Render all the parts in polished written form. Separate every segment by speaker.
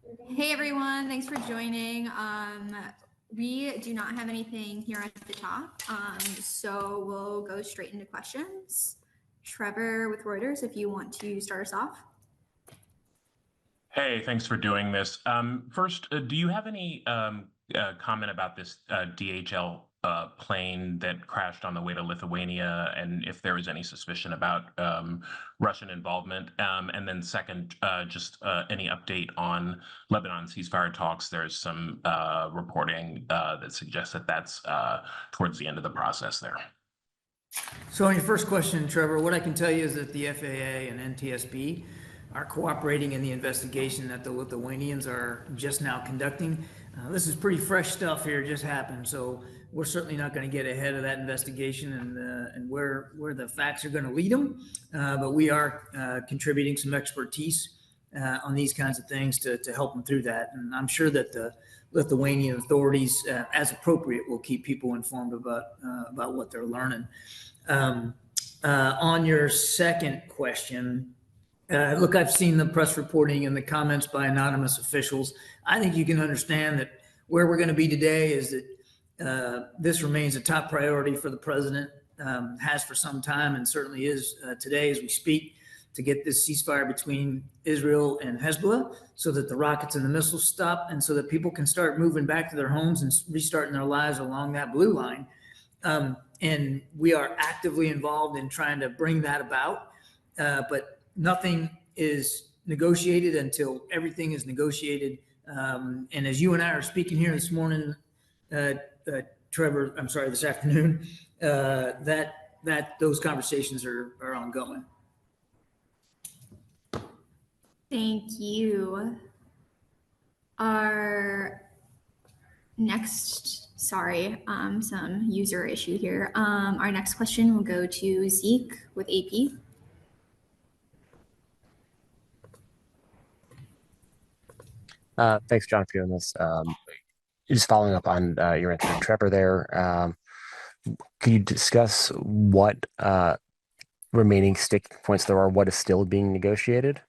Speaker 1: Hey everyone, thanks for joining. We do not have anything here at the top, so we'll go straight into questions. Trevor with Reuters, if you want to start us off.
Speaker 2: Hey, thanks for doing this. First, do you have any comment about this DHL plane that crashed on the way to Lithuania, and if there was any suspicion about Russian involvement? And then second, just any update on Lebanon ceasefire talks? There's some reporting that suggests that that's towards the end of the process there.
Speaker 3: So on your first question, Trevor, what I can tell you is that the FAA and NTSB are cooperating in the investigation that the Lithuanians are just now conducting. This is pretty fresh stuff here, just happened, so we're certainly not going to get ahead of that investigation and where the facts are going to lead them, but we are contributing some expertise on these kinds of things to help them through that, and I'm sure that the Lithuanian authorities, as appropriate, will keep people informed about what they're learning. On your second question, look, I've seen the press reporting and the comments by anonymous officials. I think you can understand that where we're going to be today is that this remains a top priority for the president, has for some time, and certainly is today as we speak, to get this ceasefire between Israel and Hezbollah so that the rockets and the missiles stop and so that people can start moving back to their homes and restarting their lives along that blue line. And we are actively involved in trying to bring that about, but nothing is negotiated until everything is negotiated. And as you and I are speaking here this morning, Trevor, I'm sorry, this afternoon, those conversations are ongoing.
Speaker 1: Thank you. Our next, some user issue here. Our next question will go to Zeke with AP.
Speaker 4: Thanks, John, for doing this. Just following up on your answer to Trevor there, can you discuss what remaining sticking points there are, what is still being negotiated,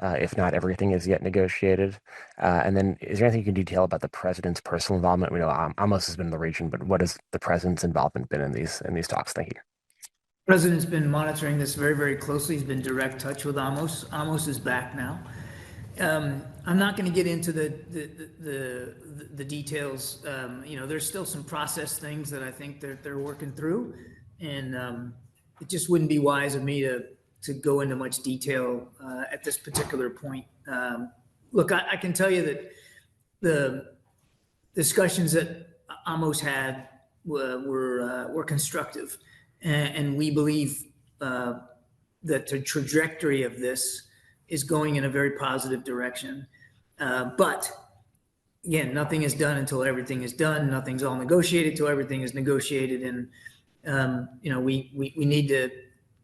Speaker 4: if not everything is yet negotiated? And then is there anything you can detail about the president's personal involvement? We know Amos has been in the region, but what has the president's involvement been in these talks? Thank you.
Speaker 3: The president's been monitoring this very, very closely. He's been in direct touch with Amos. Amos is back now. I'm not going to get into the details. There's still some process things that I think they're working through, and it just wouldn't be wise of me to go into much detail at this particular point. Look, I can tell you that the discussions that Amos had were constructive, and we believe that the trajectory of this is going in a very positive direction. But again, nothing is done until everything is done. Nothing's all negotiated till everything is negotiated. And, we need to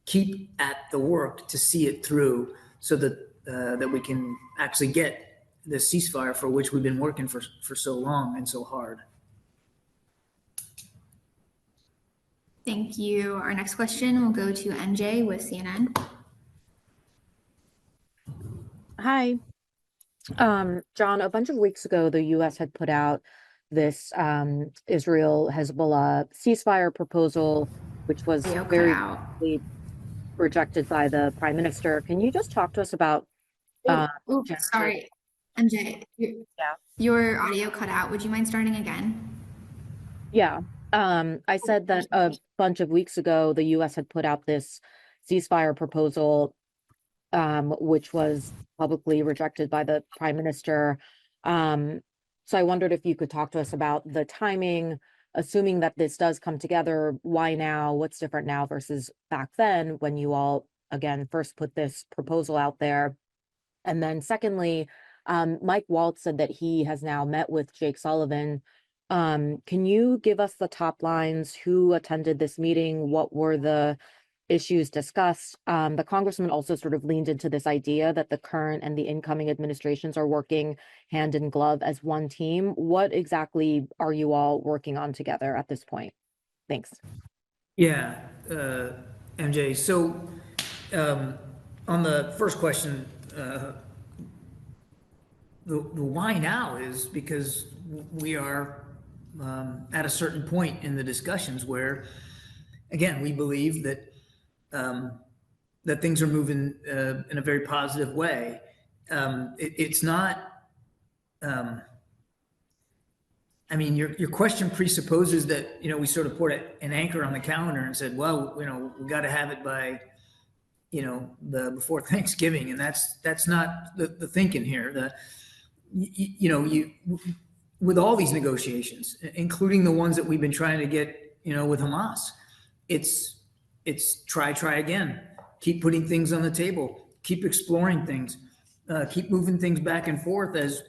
Speaker 3: keep at the work to see it through so that we can actually get the ceasefire for which we've been working for so long and so hard.
Speaker 1: Thank you. Our next question will go to MJ with CNN.
Speaker 5: Hi. John, a bunch of weeks ago, the U.S. had put out this Israel-Hezbollah ceasefire proposal, which was very rejected by the prime minister. Can you just talk to us about...
Speaker 1: sorry, MJ, your audio cut out. Would you mind starting again?
Speaker 5: Yeah. I said that a bunch of weeks ago, the U.S. had put out this ceasefire proposal, which was publicly rejected by the prime minister. So I wondered if you could talk to us about the timing, assuming that this does come together. Why now? What's different now versus back then when you all, again, first put this proposal out there? And then secondly, Mike Waltz said that he has now met with Jake Sullivan. Can you give us the top lines? Who attended this meeting? What were the issues discussed? The congressman also sort of leaned into this idea that the current and the incoming administrations are working hand in glove as one team. What exactly are you all working on together at this point? Thanks.
Speaker 3: Yeah, MJ. So on the first question, the why now is because we are at a certain point in the discussions where, again, we believe that that things are moving in a very positive way. It's not. I mean, your question presupposes that, we sort of put an anchor on the calendar and said, well, we got to have it by, before Thanksgiving, and that's not the thinking here. With all these negotiations, including the ones that we've been trying to get, with Hamas, it's try again, keep putting things on the table, keep exploring things, keep moving things back and forth as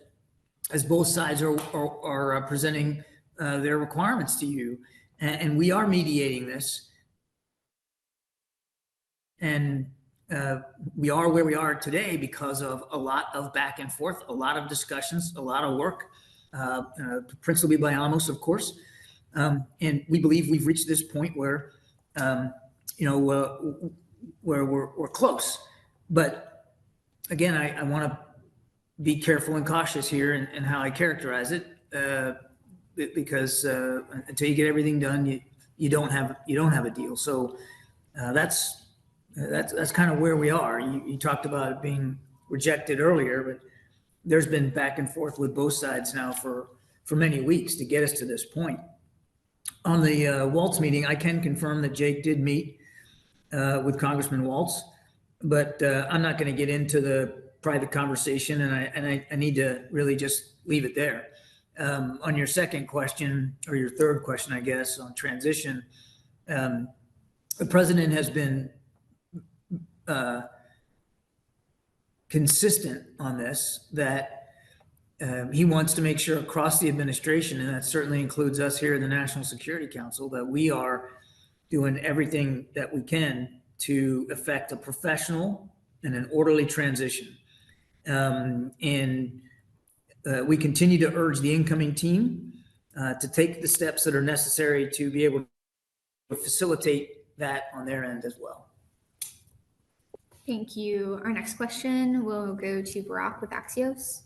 Speaker 3: both sides are presenting their requirements to you, and we are mediating this, and we are where we are today because of a lot of back and forth, a lot of discussions, a lot of work, principally by Amos, of course, and we believe we've reached this point where where we're close. But again, I want to be careful and cautious here in how I characterize it, because until you get everything done, you don't have a deal. So that's kind of where we are. You talked about it being rejected earlier, but there's been back and forth with both sides now for many weeks to get us to this point. On the Waltz meeting, I can confirm that Jake did meet with Congressman Waltz, but I'm not going to get into the private conversation, and I need to really just leave it there. On your second question, or your third question, I guess, on transition, the president has been consistent on this, that he wants to make sure across the administration, and that certainly includes us here in the National Security Council, that we are doing everything that we can to effect a professional and an orderly transition. We continue to urge the incoming team to take the steps that are necessary to be able to facilitate that on their end as well.
Speaker 1: Thank you. Our next question will go to Barack with Axios.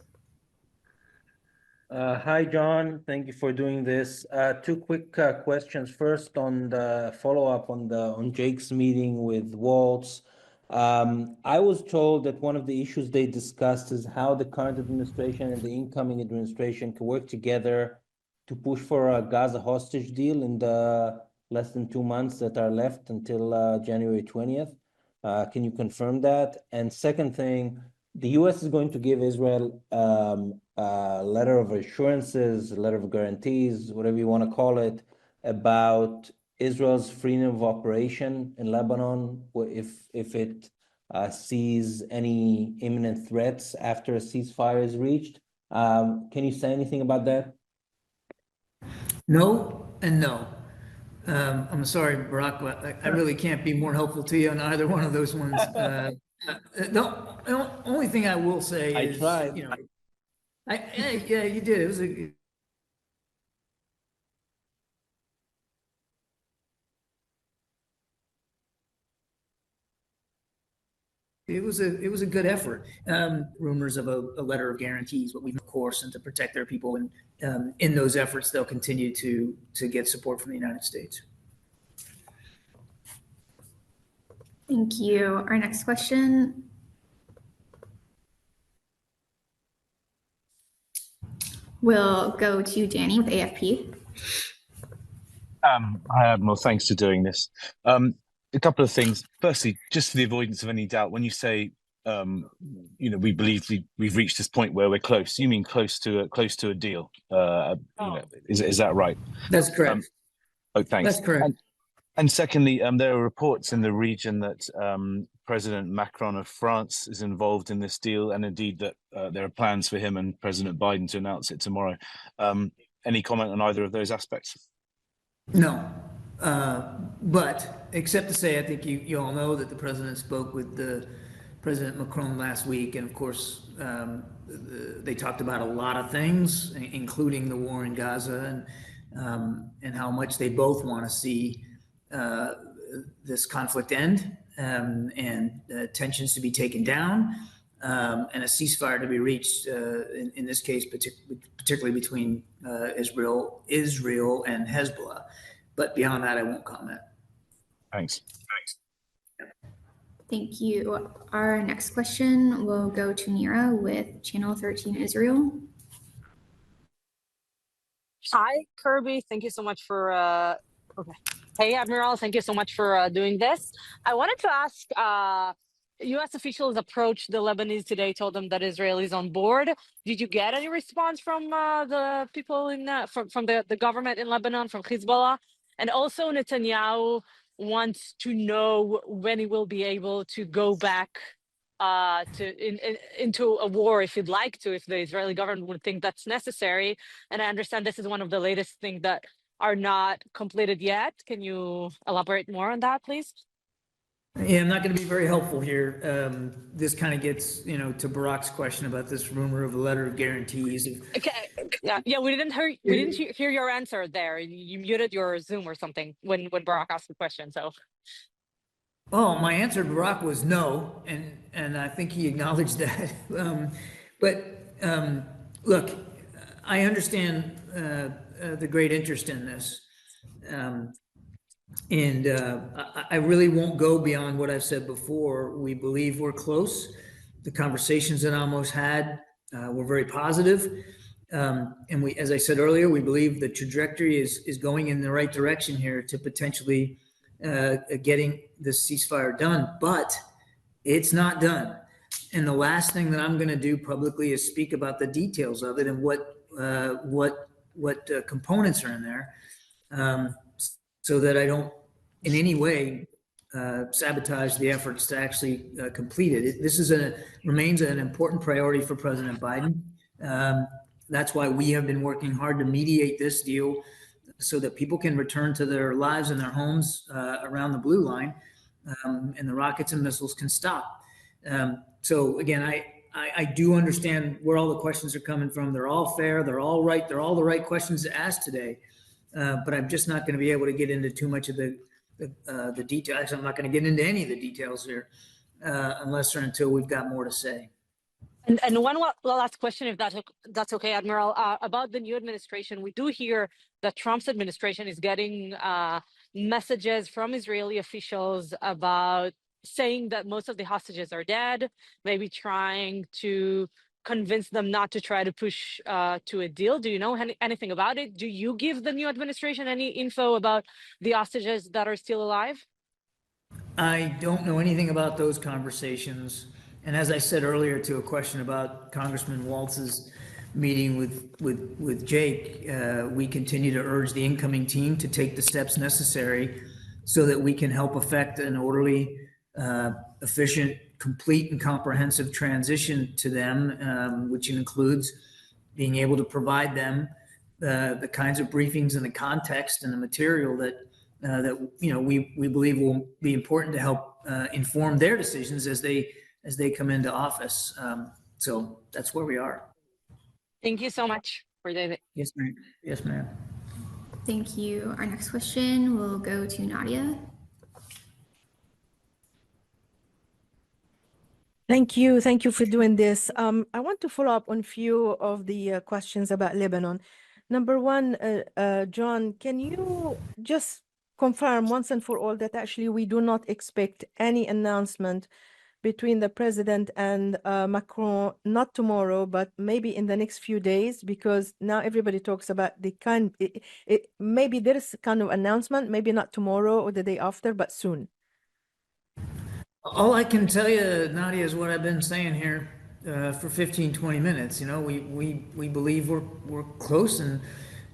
Speaker 6: Hi, John. Thank you for doing this. Two quick questions. First, on the follow-up on Jake's meeting with Waltz. I was told that one of the issues they discussed is how the current administration and the incoming administration can work together to push for a Gaza hostage deal in the less than 2 months that are left until January 20th. Can you confirm that? And second thing, the U.S. is going to give Israel a letter of assurances, a letter of guarantees, whatever you want to call it, about Israel's freedom of operation in Lebanon if it sees any imminent threats after a ceasefire is reached. Can you say anything about that?
Speaker 3: No and no. I'm sorry, Barack, but I really can't be more helpful to you on either one of those ones. The only thing I will say is,
Speaker 6: I tried.
Speaker 3: Yeah, you did. It was a good effort. Rumors of a letter of guarantees, but we, of course, and to protect their people, and in those efforts, they'll continue to get support from the United States.
Speaker 1: Thank you. Our next question will go to Danny with AFP.
Speaker 7: Well, thanks for doing this. A couple of things. Firstly, just for the avoidance of any doubt, when you say, we believe we've reached this point where we're close, you mean close to a deal? Is that right?
Speaker 3: That's correct.
Speaker 7: Thanks.
Speaker 3: That's correct.
Speaker 7: And secondly, there are reports in the region that President Macron of France is involved in this deal, and indeed that there are plans for him and President Biden to announce it tomorrow. Any comment on either of those aspects?
Speaker 3: No, but except to say, I think you all know that the president spoke with President Macron last week, and of course, they talked about a lot of things, including the war in Gaza, and how much they both want to see this conflict end, and tensions to be taken down, and a ceasefire to be reached, in this case, particularly between Israel and Hezbollah. But beyond that, I won't comment.
Speaker 7: Thanks.
Speaker 1: Thank you. Our next question will go to Nira with Channel 13 Israel.
Speaker 8: Hi, Kirby. Thank you so much for. Okay. Hey, Admiral. Thank you so much for doing this. I wanted to ask. U.S. officials approached the Lebanese today, told them that Israel is on board. Did you get any response from the people in from the government in Lebanon, from Hezbollah? And also, Netanyahu wants to know when he will be able to go back into a war if he'd like to, if the Israeli government would think that's necessary. And I understand this is one of the latest things that are not completed yet. Can you elaborate more on that, please?
Speaker 3: Yeah, I'm not going to be very helpful here. This kind of gets, to Barak's question about this rumor of a letter of guarantees.
Speaker 8: Okay. Yeah. We didn't hear your answer there. You muted your Zoom or something when Barak asked the question. So.
Speaker 3: Oh, my answer to Barak was no, and I think he acknowledged that. Look, I understand the great interest in this. And I really won't go beyond what I've said before. We believe we're close. The conversations that Amos had were very positive. And we, as I said earlier, we believe the trajectory is going in the right direction here to potentially getting this ceasefire done. But it's not done. And the last thing that I'm going to do publicly is speak about the details of it and what components are in there. So that I don't in any way sabotage the efforts to actually complete it. This remains an important priority for President Biden. That's why we have been working hard to mediate this deal so that people can return to their lives and their homes around the blue line, and the rockets and missiles can stop. So again, I do understand where all the questions are coming from. They're all fair. They're all right. They're all the right questions to ask today. But I'm just not going to be able to get into too much of the details. I'm not going to get into any of the details here unless or until we've got more to say.
Speaker 8: And one last question, if that's okay, Admiral, about the new administration. We do hear that Trump's administration is getting messages from Israeli officials about saying that most of the hostages are dead, maybe trying to convince them not to try to push to a deal. Do you know anything about it? Do you give the new administration any info about the hostages that are still alive? I
Speaker 3: don't know anything about those conversations. And as I said earlier to a question about Congressman Waltz's meeting with Jake, we continue to urge the incoming team to take the steps necessary so that we can help effect an orderly, efficient, complete and comprehensive transition to them, which includes being able to provide them the kinds of briefings and the context and the material that we believe will be important to help inform their decisions as they come into office. So that's where we are.
Speaker 8: Thank you so much for that.
Speaker 3: Yes, ma'am. Yes, ma'am.
Speaker 1: Thank you. Our next question will go to Nadia.
Speaker 9: Thank you. Thank you for doing this. I want to follow up on a few of the questions about Lebanon. Number one, John, can you just confirm once and for all that actually we do not expect any announcement between the president and Macron, not tomorrow, but maybe in the next few days, because now everybody talks about the maybe there is a kind of announcement, maybe not tomorrow or the day after, but soon.
Speaker 3: All I can tell you, Nadia, is what I've been saying here for 15, 20 minutes. We believe we're close, and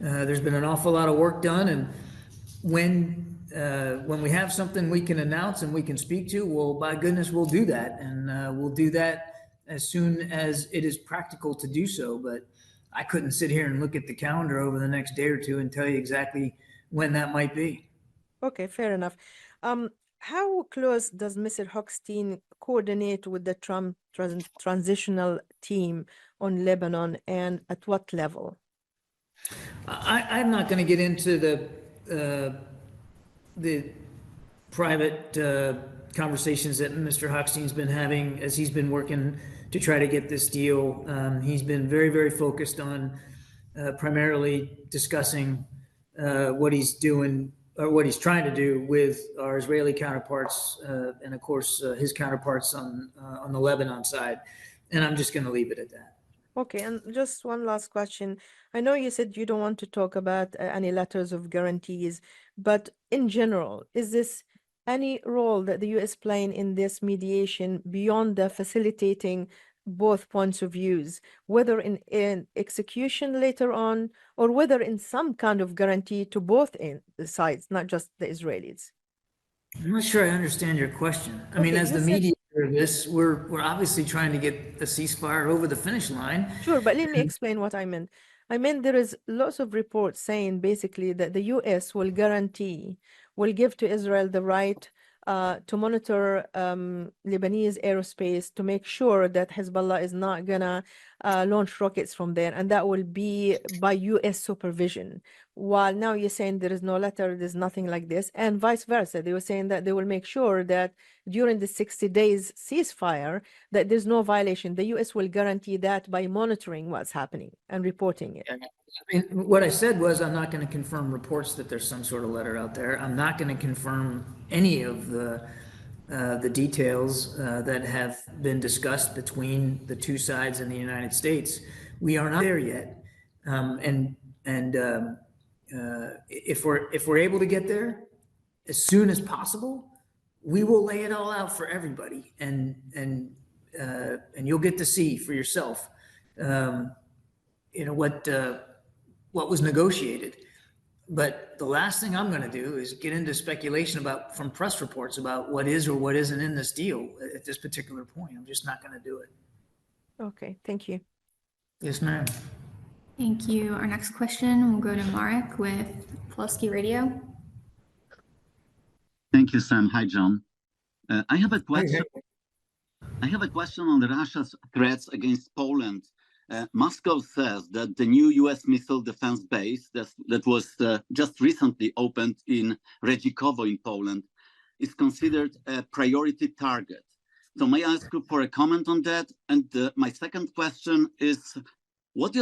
Speaker 3: there's been an awful lot of work done. And when we have something we can announce and we can speak to, well, by goodness, we'll do that. And we'll do that as soon as it is practical to do so. But I couldn't sit here and look at the calendar over the next day or two and tell you exactly when that might be.
Speaker 9: Okay, fair enough. How close does Mr. Hochstein coordinate with the Trump transitional team on Lebanon, and at what level?
Speaker 3: I'm not going to get into the private conversations that Mr. Hochstein's been having as he's been working to try to get this deal. He's been very, very focused on primarily discussing what he's doing or what he's trying to do with our Israeli counterparts and of course his counterparts on the Lebanon side. And I'm just going to leave it at that.
Speaker 9: Okay, and just one last question. I know you said you don't want to talk about any letters of guarantees, but in general, is this any role that the U.S. playing in this mediation beyond the facilitating both points of views, whether in execution later on, or whether in some kind of guarantee to both sides, not just the Israelis?
Speaker 3: I'm not sure I understand your question. I mean, as the mediator of this, we're obviously trying to get a ceasefire over the finish line.
Speaker 9: Sure, but let me explain what I meant. I mean, there is lots of reports saying basically that the U.S. will give to Israel the right to monitor Lebanese aerospace to make sure that Hezbollah is not gonna launch rockets from there, and that will be by U.S. supervision. While now you're saying there is no letter, there's nothing like this, and vice versa. They were saying that they will make sure that during the 60 days ceasefire, that there's no violation. The U.S. will guarantee that by monitoring what's happening and reporting it.
Speaker 3: I mean, what I said was I'm not going to confirm reports that there's some sort of letter out there. I'm not going to confirm any of the details that have been discussed between the two sides in the United States. We are not there yet, if we're able to get there as soon as possible, we will lay it all out for everybody, and you'll get to see for yourself, what was negotiated. But the last thing I'm going to do is get into speculation from press reports about what is or what isn't in this deal at this particular point. I'm just not going to do it.
Speaker 9: Okay, thank you.
Speaker 3: Yes, ma'am.
Speaker 1: Thank you. Our next question will go to Marek with Polski Radio.
Speaker 10: Thank you, Sam. Hi, John. I have a question. I have a question on Russia's threats against Poland. Moscow says that the new U.S. missile defense base that was just recently opened in Redzikowo in Poland is considered a priority target. So may I ask you for a comment on that? And my second question is, what's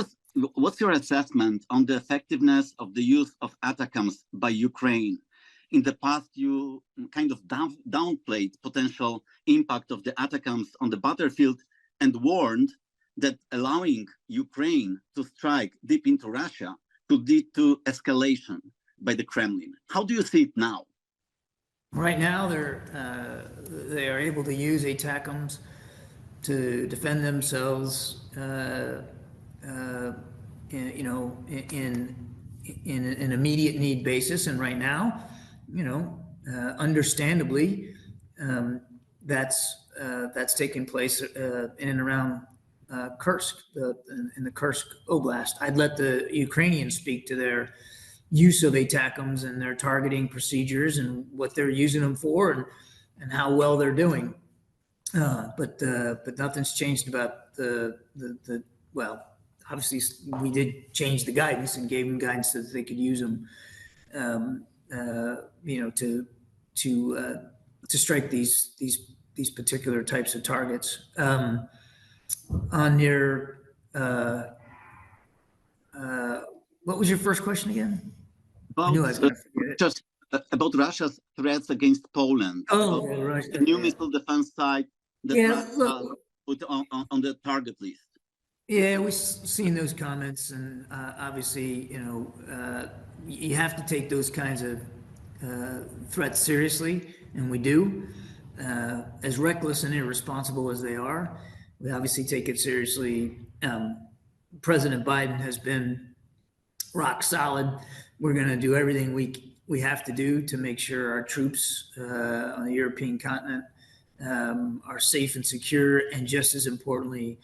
Speaker 10: your assessment on the effectiveness of the use of ATACMS by Ukraine? In the past, you kind of downplayed potential impact of the ATACMS on the battlefield and warned that allowing Ukraine to strike deep into Russia could lead to escalation by the Kremlin. How do you see it now?
Speaker 3: Right now, they are able to use ATACMS to defend themselves, in an immediate need basis. And right now, understandably, that's taking place in and around Kursk, in the Kursk Oblast. I'd let the Ukrainians speak to their use of ATACMS and their targeting procedures and what they're using them for and how well they're doing. But nothing's changed about well, obviously we did change the guidance and gave them guidance that they could use them, to strike these particular types of targets. On your, what was your first question again? I knew I was going to forget it.
Speaker 10: Just about Russia's threats against Poland.
Speaker 3: Oh, right.
Speaker 10: The new missile defense site that Russia put on the target list.
Speaker 3: Yeah, we've seen those comments, and obviously, you have to take those kinds of threats seriously, and we do. As reckless and irresponsible as they are, we obviously take it seriously. President Biden has been rock solid. We're going to do everything we have to do to make sure our troops on the European continent are safe and secure, and just as importantly,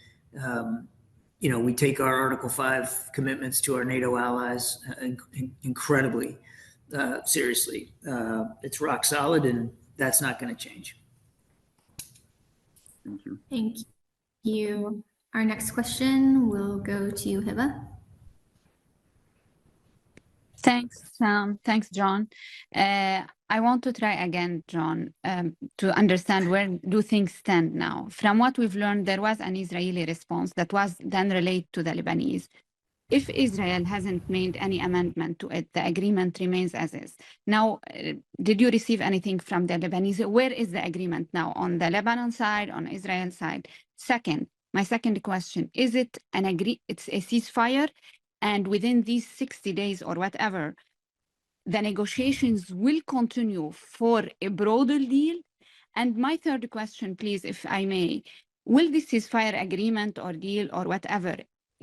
Speaker 3: we take our Article 5 commitments to our NATO allies incredibly seriously. It's rock solid, and that's not going to change.
Speaker 10: Thank you.
Speaker 1: Thank you. Our next question will go to Hiba.
Speaker 11: Thanks, Sam. Thanks, John. I want to try again, John, to understand where do things stand now. From what we've learned, there was an Israeli response that was then relayed to the Lebanese. If Israel hasn't made any amendment to it, the agreement remains as is. Now, did you receive anything from the Lebanese? Where is the agreement now? On the Lebanon side, on Israel side? Second, my second question, is it it's a ceasefire? And within these 60 days or whatever, the negotiations will continue for a broader deal? And my third question, please, if I may, will this ceasefire agreement or deal or whatever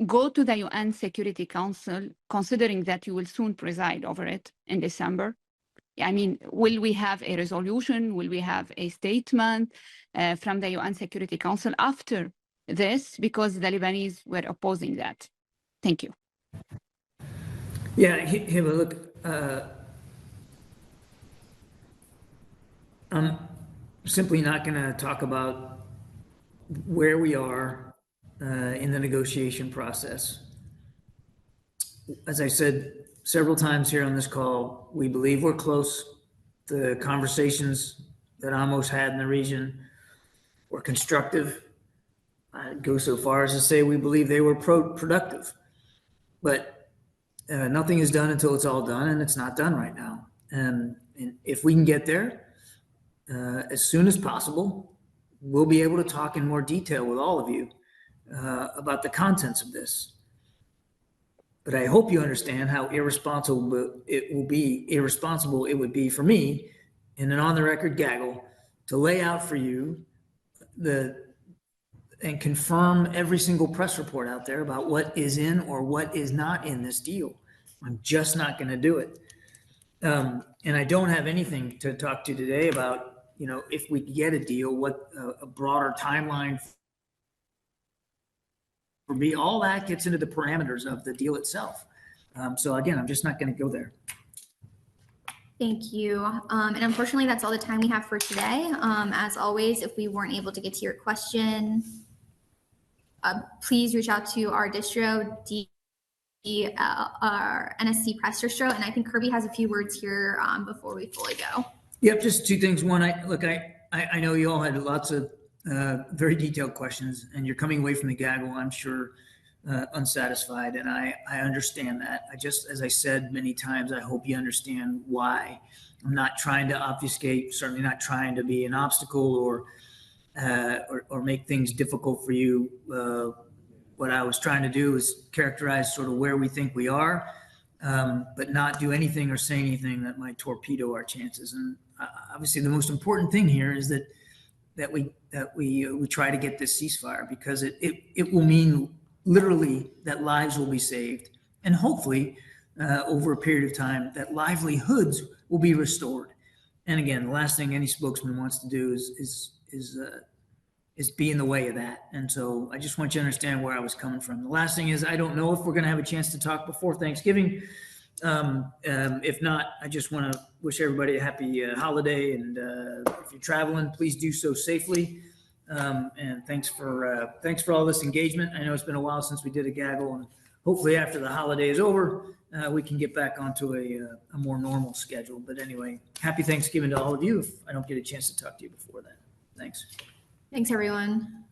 Speaker 11: go to the UN Security Council, considering that you will soon preside over it in December? I mean, will we have a resolution? Will we have a statement from the UN Security Council after this? Because the Lebanese were opposing that. Thank you.
Speaker 3: Yeah, Hiba, look, I'm simply not going to talk about where we are in the negotiation process. As I said several times here on this call, we believe we're close. The conversations that Amos had in the region were constructive. I'd go so far as to say we believe they were productive. But nothing is done until it's all done, and it's not done right now. And if we can get there as soon as possible, we'll be able to talk in more detail with all of you about the contents of this. But I hope you understand how irresponsible it would be for me in an on-the-record gaggle to lay out for you and confirm every single press report out there about what is in or what is not in this deal. I'm just not going to do it. And I don't have anything to talk to today about, if we get a deal, what a broader timeline for me. All that gets into the parameters of the deal itself. So again, I'm just not going to go there.
Speaker 1: Thank you. And unfortunately, that's all the time we have for today. As always, if we weren't able to get to your question, please reach out to our distro, our NSC press distro. And I think Kirby has a few words here before we fully go.
Speaker 3: Yep, just two things. One, I know you all had lots of very detailed questions, and you're coming away from the gaggle, I'm sure, unsatisfied, and I understand that. As I said many times, I hope you understand why. I'm not trying to obfuscate, certainly not trying to be an obstacle or make things difficult for you. What I was trying to do is characterize sort of where we think we are, but not do anything or say anything that might torpedo our chances. And obviously, the most important thing here is that we try to get this ceasefire, because it will mean literally that lives will be saved, and hopefully over a period of time that livelihoods will be restored. And again, the last thing any spokesman wants to do is be in the way of that. And so I just want you to understand where I was coming from. The last thing is, I don't know if we're going to have a chance to talk before Thanksgiving. If not, I just want to wish everybody a happy holiday, and if you're traveling, please do so safely. And thanks for all this engagement. I know it's been a while since we did a gaggle, and hopefully after the holiday is over, we can get back onto a more normal schedule. But anyway, happy Thanksgiving to all of you if I don't get a chance to talk to you before that. Thanks.
Speaker 1: Thanks, everyone.